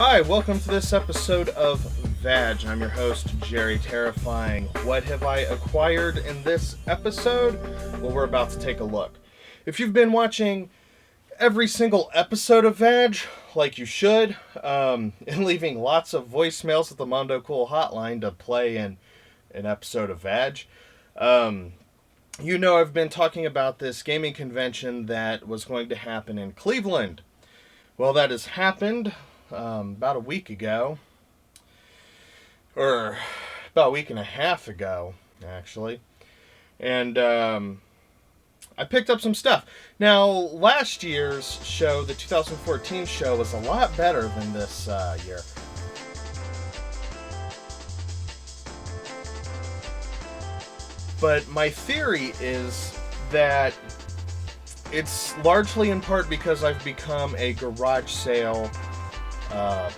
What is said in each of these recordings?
Hi, welcome to this episode of VAG. I'm your host, JerryTerrifying. What have I acquired in this episode? Well, we're about to take a look. If you've been watching every single episode of VAG, like you should, and leaving lots of voicemails at the Mondo Cool hotline to play in an episode of VAG, you know I've been talking about this gaming convention that was going to happen in Cleveland. Well, that has happened about a week ago, or about a week and a half ago, actually. And I picked up some stuff. Now, last year's show, the 2014 show, was a lot better than this year. But my theory is that it's largely in part because I've become a garage sale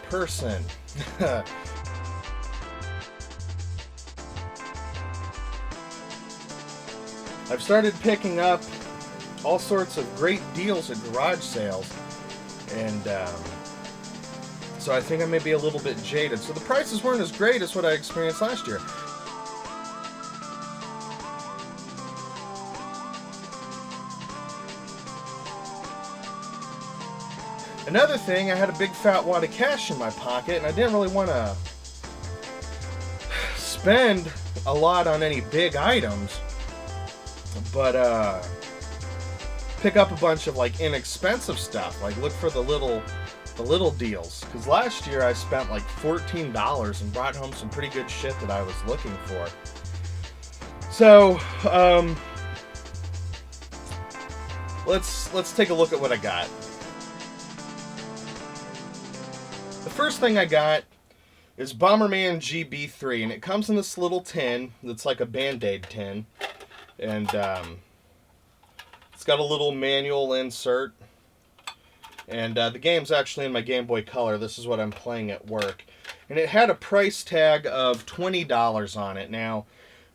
person. I've started picking up all sorts of great deals at garage sales, and so I think I may be a little bit jaded. So the prices weren't as great as what I experienced last year. Another thing, I had a big fat wad of cash in my pocket, and I didn't really want to spend a lot on any big items, but pick up a bunch of like inexpensive stuff. Like look for the little deals. Because last year I spent like $14 and brought home some pretty good shit that I was looking for. So let's take a look at what I got. The first thing I got is Bomberman GB3, and it comes in this little tin that's like a Band-Aid tin, and it's got a little manual insert, and the game's actually in my Game Boy Color. This is what I'm playing at work, and it had a price tag of $20 on it. Now,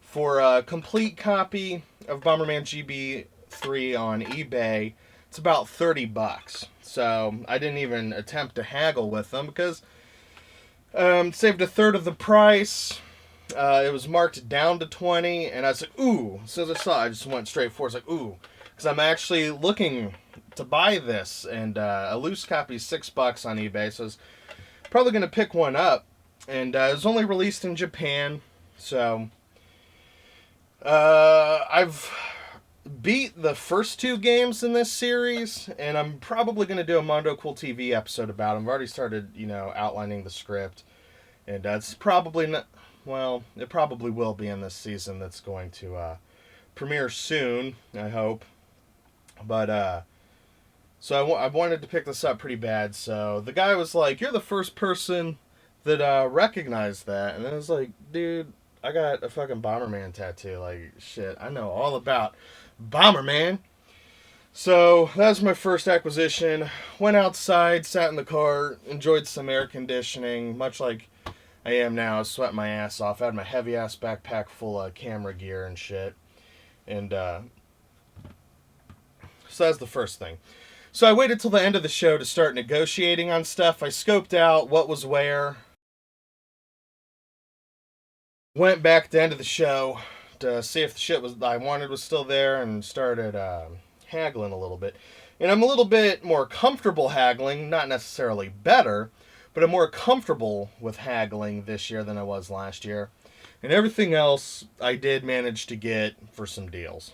for a complete copy of Bomberman GB3 on eBay, it's about $30. So I didn't even attempt to haggle with them because saved a third of the price. It was marked down to $20, and I was like, ooh. As soon as I saw it, I just went straight for it. It's like, ooh. Because I'm actually looking to buy this, and a loose copy is $6 on eBay, so I was probably going to pick one up. And it was only released in Japan, so I've beat the first two games in this series, and I'm probably going to do a Mondo Cool TV episode about them. I've already started, outlining the script, and it's probably not, well, it probably will be in this season that's going to premiere soon, I hope. But, so I wanted to pick this up pretty bad, so the guy was like, you're the first person that recognized that, and I was like, dude, I got a fucking Bomberman tattoo, like, shit, I know all about Bomberman. So that was my first acquisition. Went outside, sat in the car, enjoyed some air conditioning, much like I am now. I was sweating my ass off. I had my heavy ass backpack full of camera gear and shit. And so that's the first thing. So I waited till the end of the show to start negotiating on stuff. I scoped out what was where. Went back at the end of the show to see if the shit I wanted was still there, and started haggling a little bit. And I'm a little bit more comfortable haggling, not necessarily better, but I'm more comfortable with haggling this year than I was last year. And everything else I did manage to get for some deals.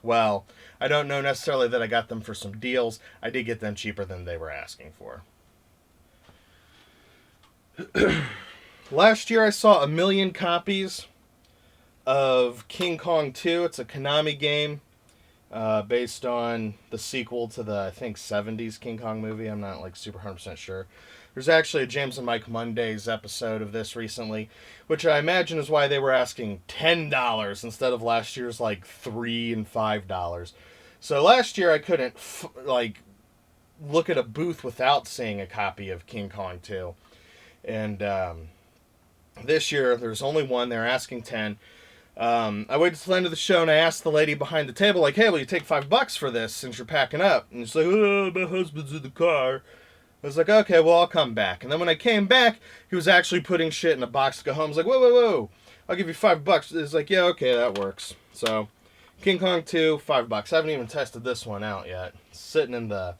Well, I don't know necessarily that I got them for some deals. I did get them cheaper than they were asking for. Last year I saw 1 million copies of King Kong 2. It's a Konami game based on the sequel to the, I think, 70s King Kong movie. I'm not like super 100% sure. There's actually a James and Mike Mondays episode of this recently, which I imagine is why they were asking $10 instead of last year's like $3 and $5. So last year I couldn't look at a booth without seeing a copy of King Kong 2. And this year there's only one. They're asking 10. I waited till the end of the show and I asked the lady behind the table, like, hey, will you take $5 for this since you're packing up? And she's like, oh, my husband's in the car. I was like, okay, well, I'll come back. And then when I came back, he was actually putting shit in a box to go home. I was like, whoa, whoa, whoa. I'll give you $5. It's like, yeah, okay, that works. So, King Kong 2, $5. I haven't even tested this one out yet. It's sitting in the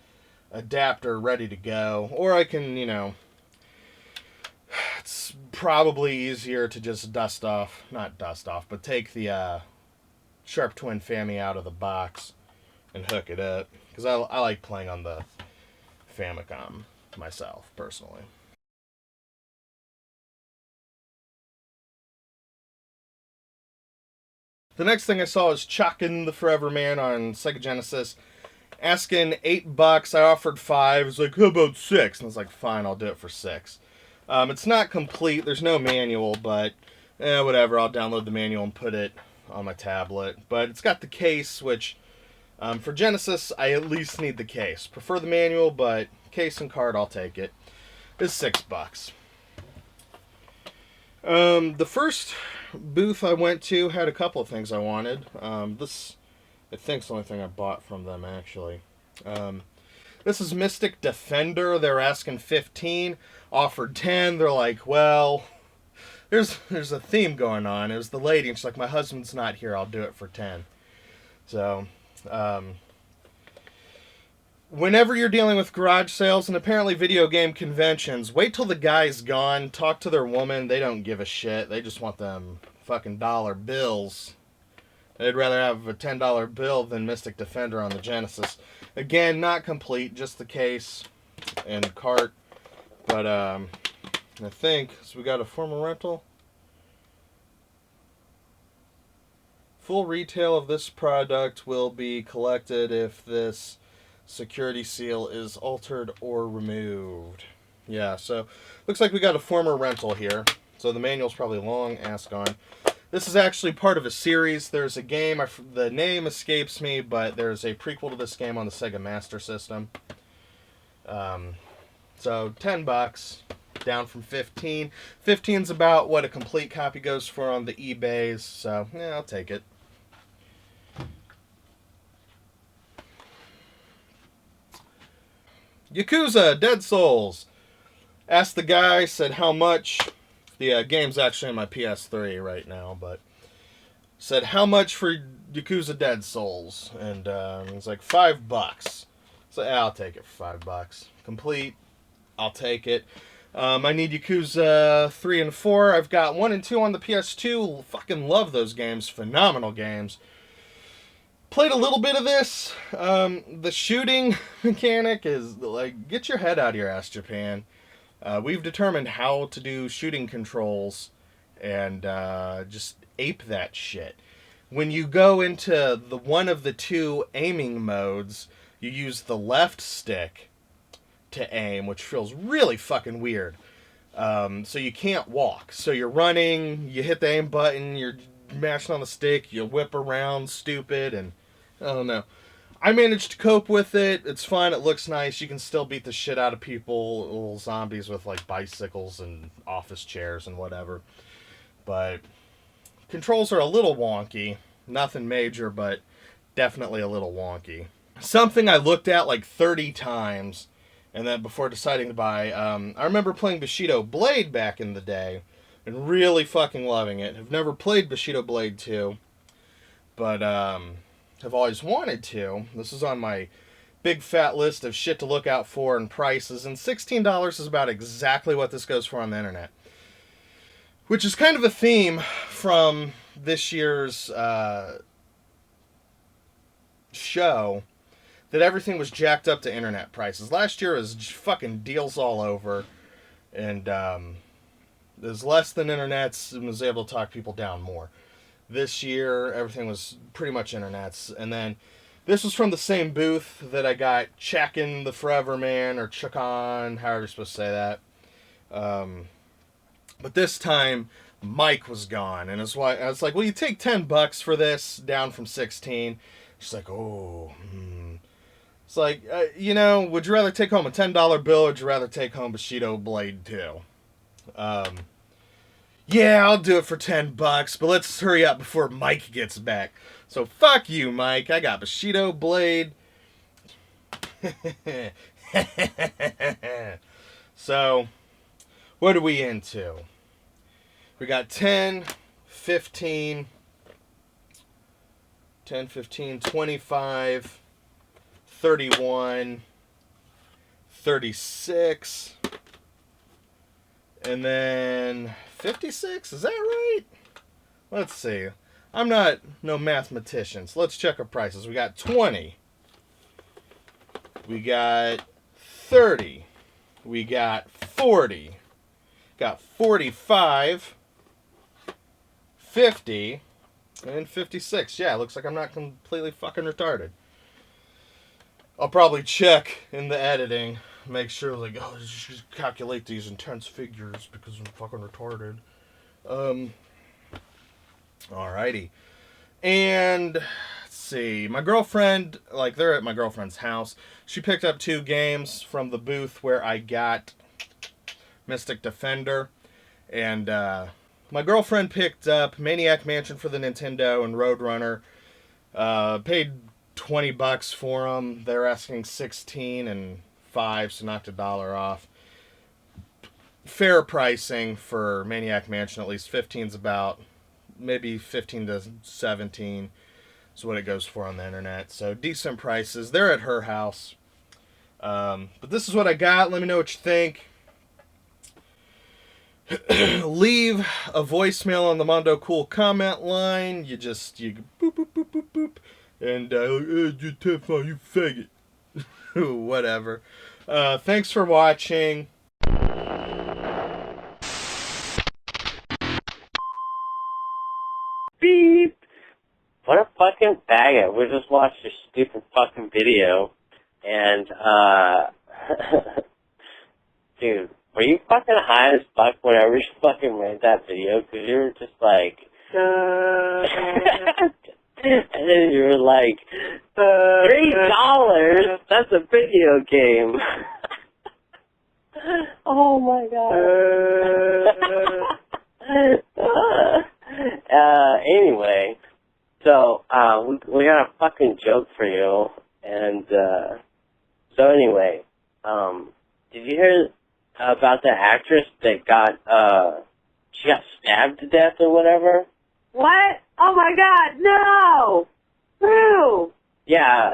adapter ready to go. Or I can, you know, it's probably easier to just not dust off, but take the Sharp Twin Family out of the box and hook it up. Because I like playing on the Famicom myself, personally. The next thing I saw was Chuckin' the Forever Man on Sega Genesis, asking $8. I offered 5. It's like, how about 6? And I was like, fine, I'll do it for 6. It's not complete. There's no manual, but whatever. I'll download the manual and put it on my tablet. But it's got the case, which for Genesis, I at least need the case. Prefer the manual, but case and card, I'll take it. It's $6. The first booth I went to had a couple of things I wanted. This, I think, is the only thing I bought from them, actually. This is Mystic Defender. They're asking 15, offered 10. They're like, well, there's a theme going on. It was the lady, and she's like, my husband's not here. I'll do it for 10. So, whenever you're dealing with garage sales and apparently video game conventions, wait till the guy's gone. Talk to their woman. They don't give a shit. They just want them fucking dollar bills. They'd rather have a $10 bill than Mystic Defender on the Genesis. Again, not complete, just the case and cart. But I think, so we got a formal rental. Full retail of this product will be collected if this security seal is altered or removed. Yeah, so looks like we got a former rental here. So the manual's probably long ass gone. This is actually part of a series. There's a game, the name escapes me, but there's a prequel to this game on the Sega Master System. So $10, down from 15. 15's about what a complete copy goes for on the eBays, so yeah, I'll take it. Yakuza, Dead Souls. Asked the guy, said how much. The game's actually on my PS3 right now, but said how much for Yakuza Dead Souls, and he's like $5. So yeah, I'll take it for $5. Complete, I'll take it. I need Yakuza 3 and 4. I've got 1 and 2 on the PS2. Fucking love those games. Phenomenal games. Played a little bit of this. The shooting mechanic is like, get your head out of your ass, Japan. We've determined how to do shooting controls and just ape that shit. When you go into the one of the two aiming modes, you use the left stick to aim, which feels really fucking weird. So you can't walk. So you're running, you hit the aim button, you're mashing on the stick, you whip around stupid, and I don't know. I managed to cope with it. It's fun. It looks nice. You can still beat the shit out of people, little zombies with like bicycles and office chairs and whatever. But controls are a little wonky. Nothing major, but definitely a little wonky. Something I looked at like 30 times, and then before deciding to buy, I remember playing Bushido Blade back in the day, and really fucking loving it. I've never played Bushido Blade 2, but have always wanted to. This is on my big fat list of shit to look out for and prices, and $16 is about exactly what this goes for on the internet. Which is kind of a theme from this year's show, that everything was jacked up to internet prices. Last year was fucking deals all over, and there's less than internets, and was able to talk people down more. This year, everything was pretty much internets. And then, this was from the same booth that I got Chuckin' the Forever Man, or Chuckon, however you're supposed to say that. But this time, Mike was gone. And it's why I was like, well, you take $10 for this, down from 16. She's like, oh, It's like, you know, would you rather take home a $10 bill, or would you rather take home Bushido Blade 2? Yeah, I'll do it for $10, but let's hurry up before Mike gets back. So fuck you, Mike. I got Bushido Blade. So, what are we into? We got 10, 15, 10, 15, 25, 31, 36, and then 56. Is that right? Let's see. I'm not no mathematician, so let's check our prices. We got 20. We got 30. We got 40. Got 45. 50. And 56. Yeah, looks like I'm not completely fucking retarded. I'll probably check in the editing. Make sure, like, oh, just calculate these intense figures because I'm fucking retarded. Alrighty. And, let's see. My girlfriend, like, they're at my girlfriend's house. She picked up 2 games from the booth where I got Mystic Defender. And, my girlfriend picked up Maniac Mansion for the Nintendo and Roadrunner. Paid $20 for them. They're asking $16 and $5, so knocked $1 off. Fair pricing for Maniac Mansion, at least 15's about, maybe 15 to 17 is what it goes for on the internet. So decent prices. They're at her house. But this is what I got. Let me know what you think. Leave a voicemail on the Mondo Cool comment line. You boop, boop, boop, boop, boop. And, JerryTerrifying, you faggot. Whatever. Thanks for watching. Beep! What a fucking faggot. We just watched your stupid fucking video. And, dude, were you fucking high as fuck whenever you fucking made that video? Because you were just like... and then you were like, $3? That's a video game. Oh my god. Anyway, so, we got a fucking joke for you. And, so anyway, did you hear about the actress that she got stabbed to death or whatever? What? Oh my god, no! Who? Yeah,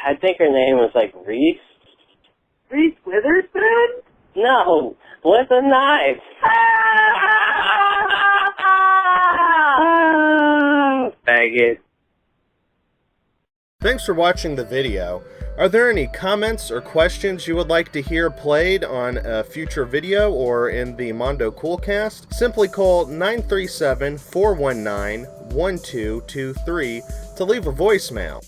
I think her name was like Reese. Reese Witherspoon? No, with a knife. Faggot. Thanks for watching the video. Are there any comments or questions you would like to hear played on a future video or in the Mondo Coolcast? Simply call 937-419-1223 to leave a voicemail.